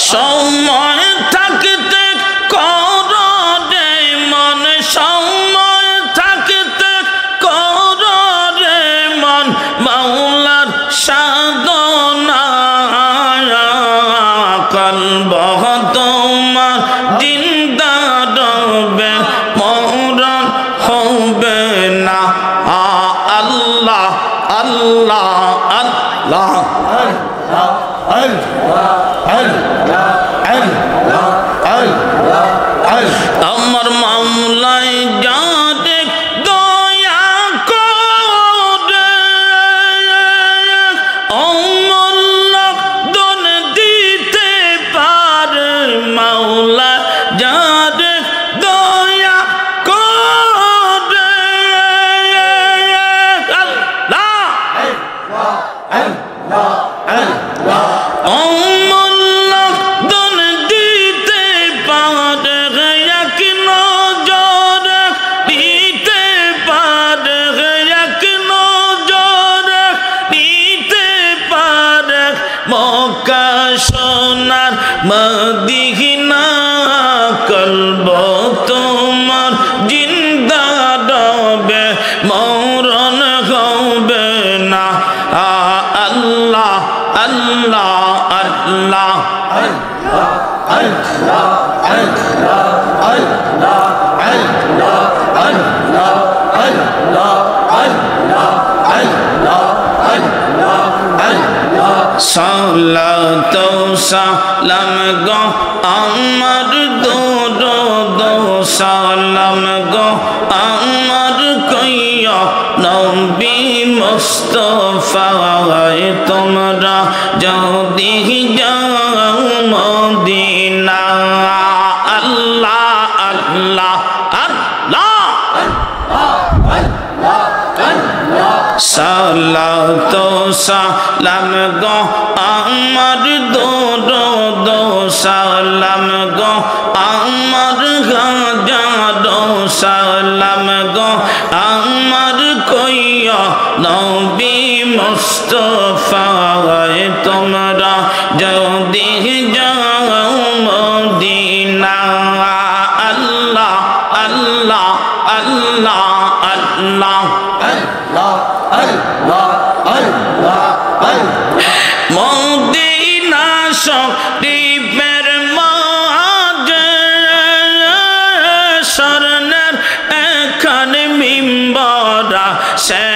সময় থাকতে কর রে মন সময় থাকতে কর রে মন মাওলার সাধনা কলব তোমার জিন্দা রবে মরণ হবে না আল্লাহ আল্লাহ আল্লাহ আমার মাওলাই যারে দয়া করে অমূল্য দান দিতে পারে মাওলা যারে দয়া করে অমূল্য দান দিতে পারে এক নজরে দিতে পারে এক নজরে দিতে পারে মক্কা সোনার মদিনা কলব তোমার জিন্দা রবে মরণ হবে না আল্লাহ আল্লাহ আল্লাহ সালাত সালাম গো আমার দরুদ সালাম গো আমার কইয়া নবী মুস্তাফা তোমরা যদি যাও মদিনা আল্লাহ আল্লাহ আল্লাহ সালাত সালাম গো আমার দরুদ সালাম গো আমার হাজার সালাম গো আমার কইয়া নবী মুস্তাফা তোমরা যদি যাও মদিনা আল্লাহ আল্লাহ আল্লাহ আল্লাহ মদিনা শরীফের মাঝে স্বর্ণের এখানে মিম্বর আছে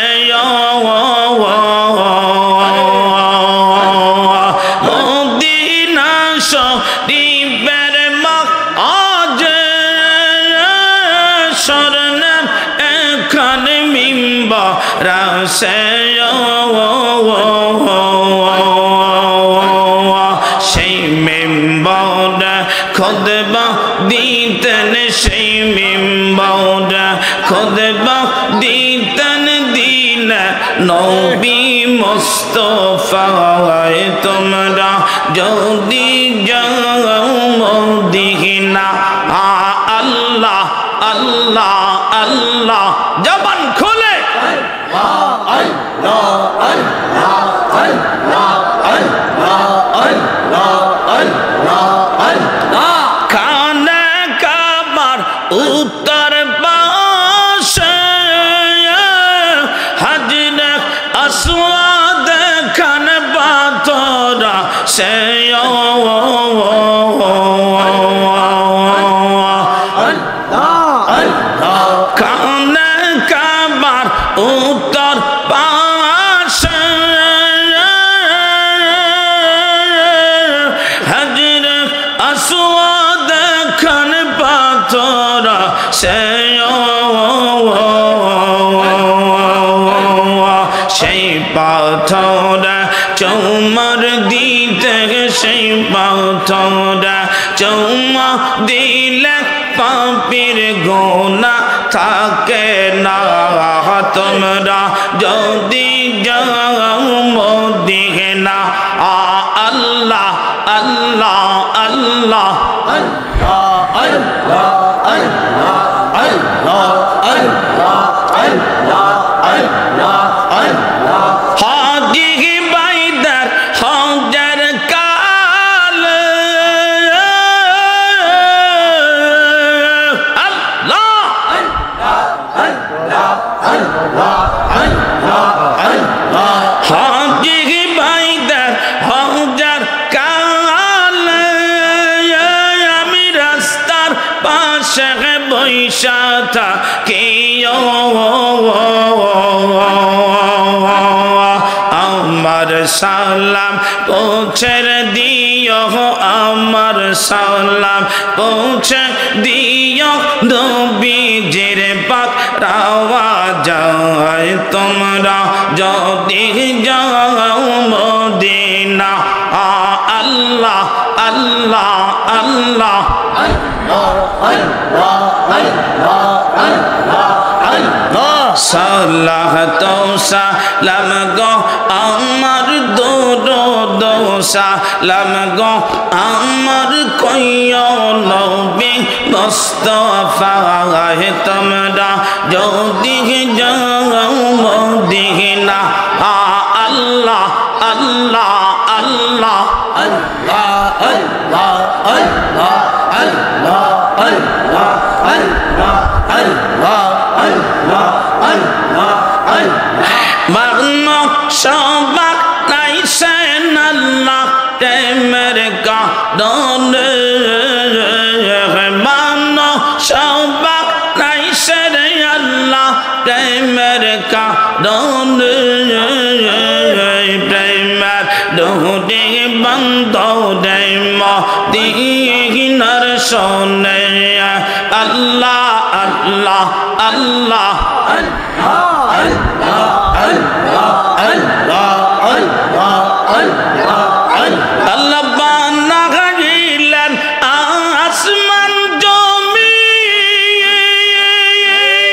মদিনা শরীফের মাঝে স্বর্ণের এখানে মিম্বর আছে সেই মেম্বর খুতবা দিতেন সেই মেম্বর খুতবা দিতেন দিন নবী মুস্তাফা তোমরা যদি যাও মদিনা আল্লাহ আল্লাহ আল্লাহ জবান খুলে খানে কাবার উত্তর পাশে হাজরে আসওয়াদ খান পাথর সে খানে কাবার উত্তর পাশে হাজরে আসওয়াদ খান পাথর সে সেই পাথর চৌমার দিতে সেই পাথর চৌমা দিলে পাপীর গোনা থাকে না তোমরা যদি যাও মদিনা আল্লাহ আল্লাহ আল্লাহ আল্লাহ আল্লাহ আল্লাহ আল্লাহ আল্লাহ আল্লাহ আল্লাহ হাজি বাইদার হাজার কাল পাশে বৈশা থাকিও আমার সালাম পৌঁছে দিও আমার সালাম পৌঁছে দিও নবীজির পাক রাওয়া যায় তোমরা যদি যাও মদিনা আল্লাহ আল্লাহ আল্লাহ সালাহ তো সালাম গো আমার দরুদ সালাম গো আমার কইও নবী মুস্তাফা তোমরা যদি যাও মদিনা আল্লাহ আল্লাহ আল্লাহ আল্লাহ আল্লাহ আল্লাহ আল্লাহ আল্লাহ আল্লাহ আল্লাহ আল্লাহ আল্লাহ আল্লাহ মাগনো সবাক নাইছেন আল্লাহ প্রেমের কারণে মানো সবাক নাইছেন আল্লাহ প্রেমের কারণে প্রেমের ডোরে বন্ধ রে মদিনার শোনে আল্লাহ আল্লাহ আল্লাহ আল্লাহ আল্লাহ আল্লাহ আল্লাহ আল্লাহ আল্লাহ বানা গেলেন আসমান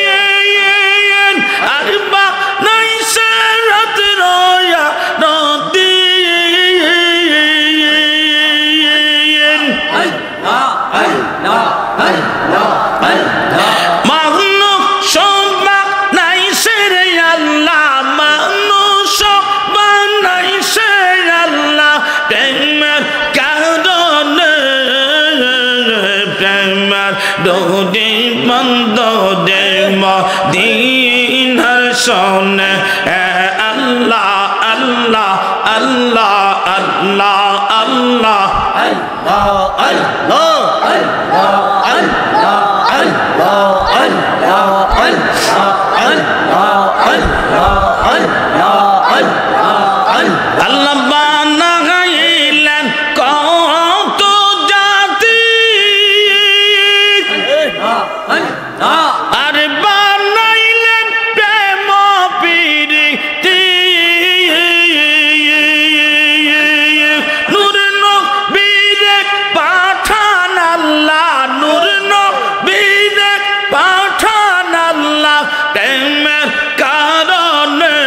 জমিন আর বানাইছে রাত রয়া নদী আল্লাহ আল্লাহ আল্লাহ আল্লাহ মানুষ সবাক নাইছে রে আল্লাহ মানুষ বানাইছে আল্লাহ প্রেমের কারণে প্রেমের ডোরে বন্ধ রে মদিনার শোনে আল্লাহ আল্লাহ আল্লাহ আল্লাহ আল্লাহ আল্লাহ আল্লাহ আল্লাহ আল্লাহ বানাইলেন কত জাতি আর বানাইলেন প্রেম প্রীতি নূর নবীরে পাঠান আল্লাহ নূর নবীরে পাঠান আল্লাহ প্রেমের কারণে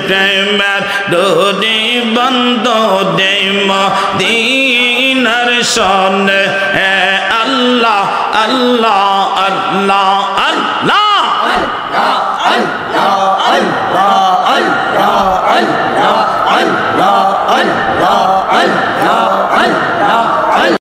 প্রেমের ডোরে বন্ধ দে মদিনার শোনে আল্লাহ আল্লাহ আল্লাহ আল্লাহ